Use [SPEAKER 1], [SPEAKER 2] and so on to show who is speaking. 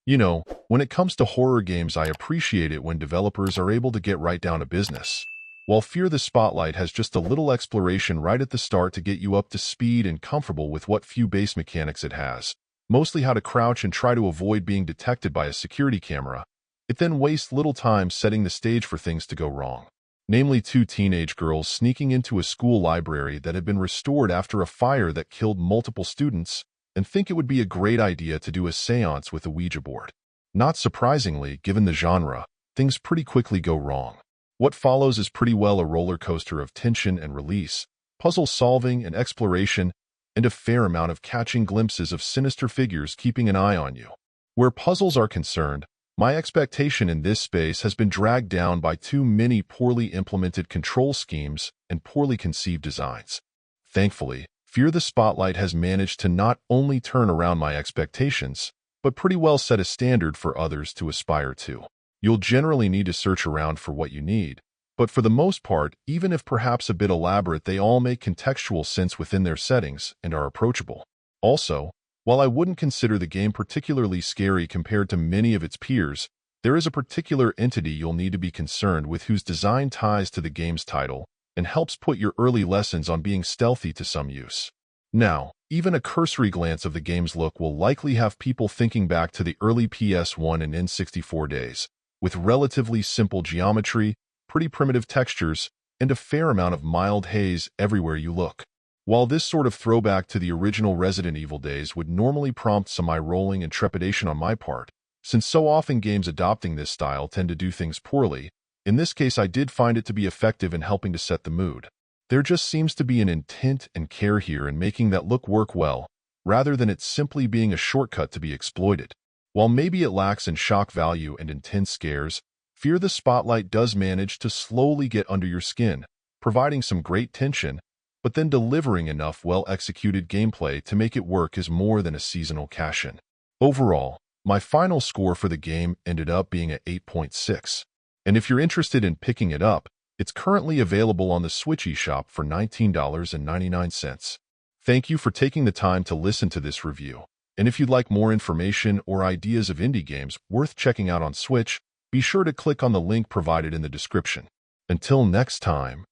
[SPEAKER 1] When it comes to horror games, I appreciate it when developers are able to get right down to business. While Fear the Spotlight has just a little exploration right at the start to get you up to speed and comfortable with what few base mechanics it has, mostly how to crouch and try to avoid being detected by a security camera, it then wastes little time setting the stage for things to go wrong. Namely, two teenage girls sneaking into a school library that had been restored after a fire that killed multiple students and think it would be a great idea to do a seance with a Ouija board. Not surprisingly, given the genre, things pretty quickly go wrong. What follows is pretty well a roller coaster of tension and release, puzzle solving and exploration, and a fair amount of catching glimpses of sinister figures keeping an eye on you. Where puzzles are concerned, my expectation in this space has been dragged down by too many poorly implemented control schemes and poorly conceived designs. Thankfully, Fear the Spotlight has managed to not only turn around my expectations, but pretty well set a standard for others to aspire to. You'll generally need to search around for what you need, but for the most part, even if perhaps a bit elaborate, they all make contextual sense within their settings and are approachable. Also, while I wouldn't consider the game particularly scary compared to many of its peers, there is a particular entity you'll need to be concerned with whose design ties to the game's title and helps put your early lessons on being stealthy to some use. Now, even a cursory glance of the game's look will likely have people thinking back to the early PS1 and N64 days, with relatively simple geometry, pretty primitive textures, and a fair amount of mild haze everywhere you look. While this sort of throwback to the original Resident Evil days would normally prompt some eye-rolling and trepidation on my part, since so often games adopting this style tend to do things poorly, in this case I did find it to be effective in helping to set the mood. There just seems to be an intent and care here in making that look work well, rather than it simply being a shortcut to be exploited. While maybe it lacks in shock value and intense scares, Fear the Spotlight does manage to slowly get under your skin, providing some great tension, but then delivering enough well-executed gameplay to make it work as more than a seasonal cash-in. Overall, my final score for the game ended up being at 8.6. And if you're interested in picking it up, it's currently available on the Switch eShop for $19.99. Thank you for taking the time to listen to this review. And if you'd like more information or ideas of indie games worth checking out on Switch, be sure to click on the link provided in the description. Until next time.